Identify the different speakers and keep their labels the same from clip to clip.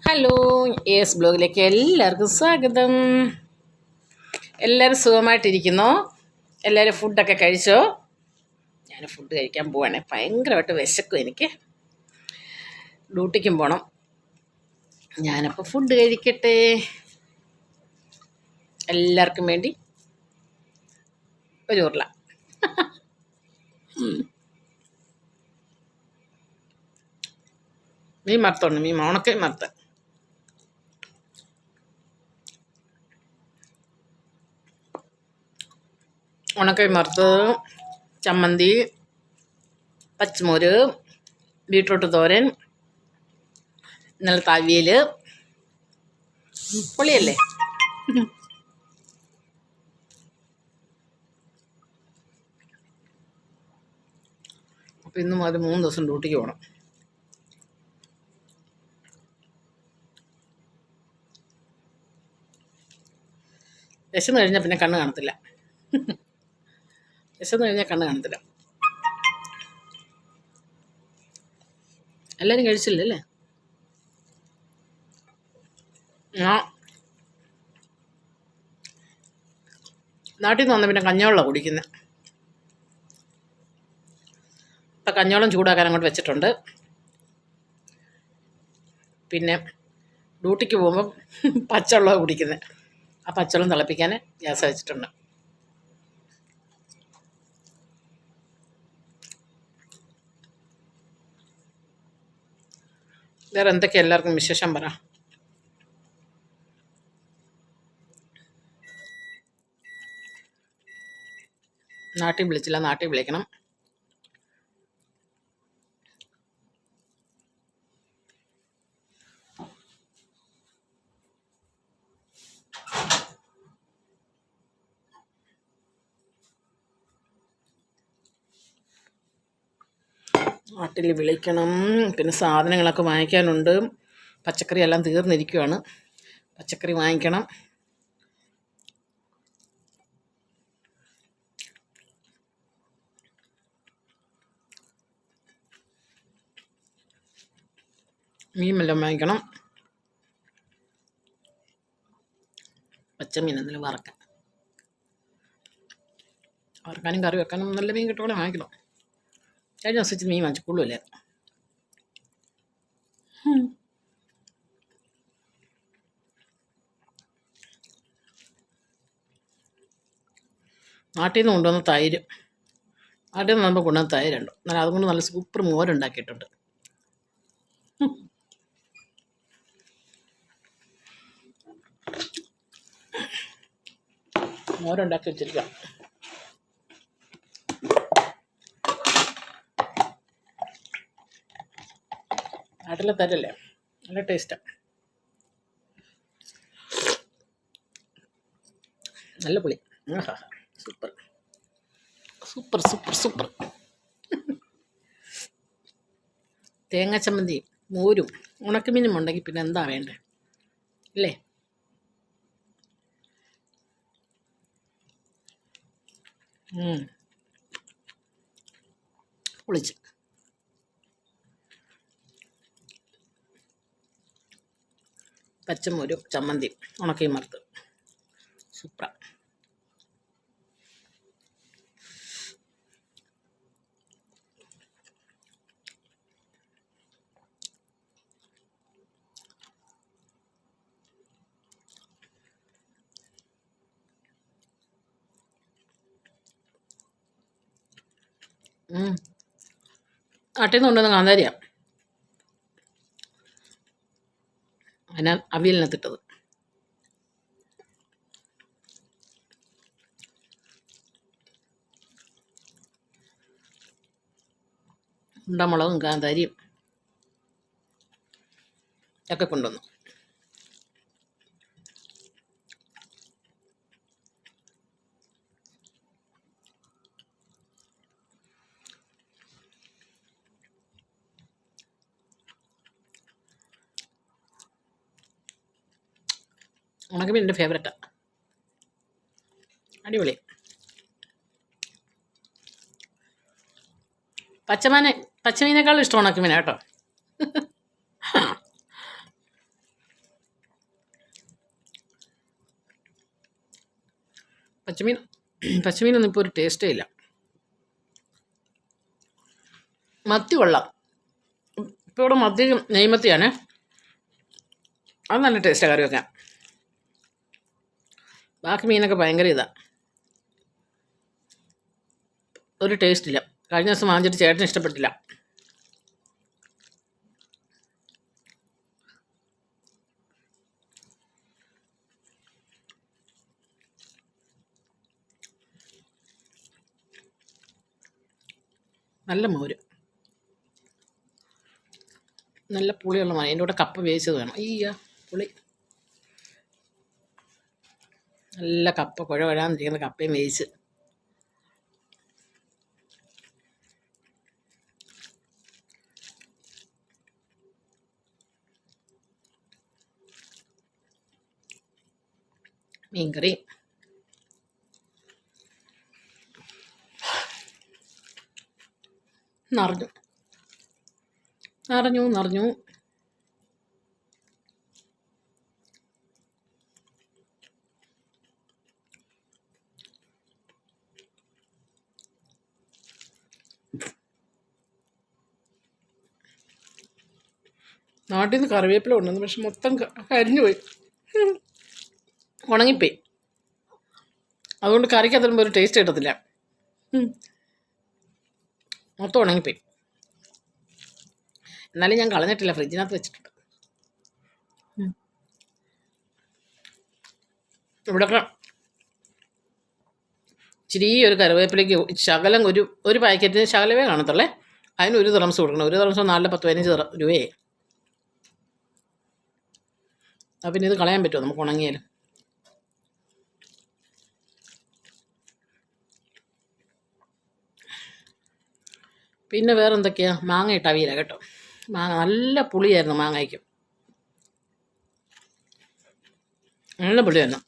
Speaker 1: Hello, S ബ്ലോഗിലേക്ക് എല്ലാവർക്കും സ്വാഗതം. എല്ലാവരും സുഖമായിട്ടിരിക്കുന്നോ? എല്ലാവരും ഫുഡൊക്കെ കഴിച്ചോ? ഞാൻ ഫുഡ് കഴിക്കാൻ പോവാണേ. ഭയങ്കരമായിട്ട് വിശക്കും എനിക്ക്. ഡ്യൂട്ടിക്കും പോകണം. ഞാനപ്പോൾ ഫുഡ് കഴിക്കട്ടെ. എല്ലാവർക്കും വേണ്ടി ഒരു ഉരുള. മീൻ മറുത്തുണ്ട്, മീൻ ഉണക്കൽ മറുത്ത്. ഉണക്കൽ മറുത്തത്, ചമ്മന്തി, പച്ചമോര്, ബീട്രൂട്ട് തോരൻ, ഇന്നലത്തെ അവിയൽ. പൊളിയല്ലേ? അപ്പോൾ ഇന്നും അത് 3 ദിവസം ഡ്യൂട്ടിക്ക് പോകണം. വിശന്ന് കഴിഞ്ഞാൽ പിന്നെ കണ്ണ് കാണത്തില്ല. വിശന്ന് കഴിഞ്ഞാൽ കണ്ണ് കാണത്തില്ല. എല്ലാവരും കഴിച്ചില്ലല്ലേ? ഞാൻ നാട്ടിൽ നിന്ന് വന്ന പിന്നെ കഞ്ഞിവെള്ളം കുടിക്കുന്നത്. ഇപ്പം കഞ്ഞിവെള്ളം ചൂടാക്കാൻ അങ്ങോട്ട് വെച്ചിട്ടുണ്ട്. പിന്നെ ഡ്യൂട്ടിക്ക് പോകുമ്പം പച്ചവെള്ളമാണ് കുടിക്കുന്നത്. ആ പച്ചവെള്ളം തിളപ്പിക്കാൻ ഗ്യാസ് വെച്ചിട്ടുണ്ട്. വേറെ എന്തൊക്കെയാണ് എല്ലാവർക്കും വിശേഷം പറ. നാട്ടിൽ വിളിച്ചില്ല, നാട്ടിൽ വിളിക്കണം. നാട്ടിൽ വിളിക്കണം. പിന്നെ സാധനങ്ങളൊക്കെ വാങ്ങിക്കാനുണ്ട്. പച്ചക്കറി എല്ലാം തീർന്നിരിക്കുകയാണ്. പച്ചക്കറി വാങ്ങിക്കണം. മീനെല്ലാം വാങ്ങിക്കണം. പച്ചമീൻ എന്തെങ്കിലും വറക്കാനും കറി വെക്കാനും നല്ല മീൻ കിട്ടുവാണെ വാങ്ങിക്കണം. കഴിഞ്ഞ ദിവസം മീൻ വാങ്ങിച്ചു കൊള്ളുമല്ലേ? നാട്ടിൽ നിന്ന് കൊണ്ടുവന്ന തൈര്, നാട്ടിൽ നിന്ന് നമ്മൾ കൊണ്ടുവന്ന തൈരുണ്ട്. എന്നാൽ അതുകൊണ്ട് നല്ല സൂപ്പർ മോരുണ്ടാക്കിയിട്ടുണ്ട്. മോരുണ്ടാക്കി വെച്ചിരിക്കാം. നാട്ടിലെ തരല്ലേ, നല്ല ടേസ്റ്റാണ്. നല്ല പുളി. Super super super super. തേങ്ങ ചമ്മന്തിയും മോരും ഉണക്കമീനും ഉണ്ടെങ്കിൽ പിന്നെ എന്താ വേണ്ടേ അല്ലേ? പൊളിച്ച്. പച്ചമോരും ചമ്മന്തിയും ഉണക്കയും മറുത്ത് സൂപ്പർ. നാട്ടിൽ നിന്ന് കൊണ്ടുവന്ന കാന്താരിയാണ് അതിനാ അവിയലിനകത്തിട്ടത്. ഉണ്ടമുളകും കാന്താരിയും ഒക്കെ കൊണ്ടുവന്നു. ഉണക്കമീൻ എൻ്റെ ഫേവററ്റാണ്. അടിപൊളി. പച്ചമീനേക്കാളും ഇഷ്ടം ഉണക്കമീനാണ് കേട്ടോ. പച്ചമീൻ പച്ചമീനൊന്നും ഇപ്പോൾ ഒരു ടേസ്റ്റേ ഇല്ല. മത്തി കൊള്ളാം. ഇപ്പോൾ ഇവിടെ മത്തി നെയ്മത്തിയാണ്. അത് നല്ല ടേസ്റ്റാണ് കറി വെക്കാൻ. ബാക്കി മീനൊക്കെ ഭയങ്കര ഇതാണ്, ഒരു ടേസ്റ്റ് ഇല്ല. കഴിഞ്ഞ ദിവസം വാങ്ങിച്ചിട്ട് ചേട്ടന് ഇഷ്ടപ്പെട്ടില്ല. നല്ല മോര്, നല്ല പുളിയുള്ള മതി. അതിൻ്റെ കൂടെ കപ്പ വേവിച്ചത് വേണം. അയ്യ പുളി, നല്ല കപ്പ കുഴവഴാന്നിരിക്കുന്ന കപ്പയും വേവിച്ച്. മീൻകറി, നിറഞ്ഞു നിറഞ്ഞു നിറഞ്ഞു. നാട്ടിൽ നിന്ന് കറിവേപ്പില കൊണ്ടുവന്നു, പക്ഷെ മൊത്തം കരിഞ്ഞു പോയി, ഉണങ്ങിപ്പോയി. അതുകൊണ്ട് കറിക്ക് അത്രയും ഒരു ടേസ്റ്റ് കിട്ടത്തില്ല. മൊത്തം ഉണങ്ങിപ്പോയി. എന്നാലും ഞാൻ കളഞ്ഞിട്ടില്ല, ഫ്രിഡ്ജിനകത്ത് വെച്ചിട്ടുണ്ട്. ഇവിടെയൊക്കെ ഇച്ചിരി ഒരു കറിവേപ്പിലേക്ക് ശകലം ഒരു പാക്കറ്റിന് ശകലമേ കാണത്തുള്ളേ. അതിന് 1 ദിറംസ് കൊടുക്കണം. 1 ദിറംസ് 4-15 രൂപയെ. അപ്പം പിന്നെ ഇത് കളയാൻ പറ്റുമോ നമുക്ക് ഉണങ്ങിയാലും? പിന്നെ വേറെ എന്തൊക്കെയാ? മാങ്ങ ഇട്ട അവിയല കേട്ടോ. മാങ്ങ നല്ല പുളിയായിരുന്നു, മാങ്ങയ്ക്കും നല്ല പുളിയായിരുന്നു.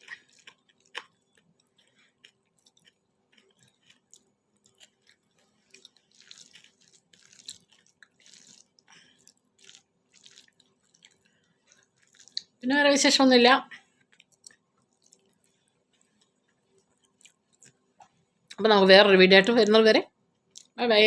Speaker 1: പിന്നെ വേറെ വിശേഷമൊന്നുമില്ല. അപ്പം നമുക്ക് വേറൊരു വീഡിയോ ആയിട്ട് വരുന്നത് വരെ ബൈ ബൈ.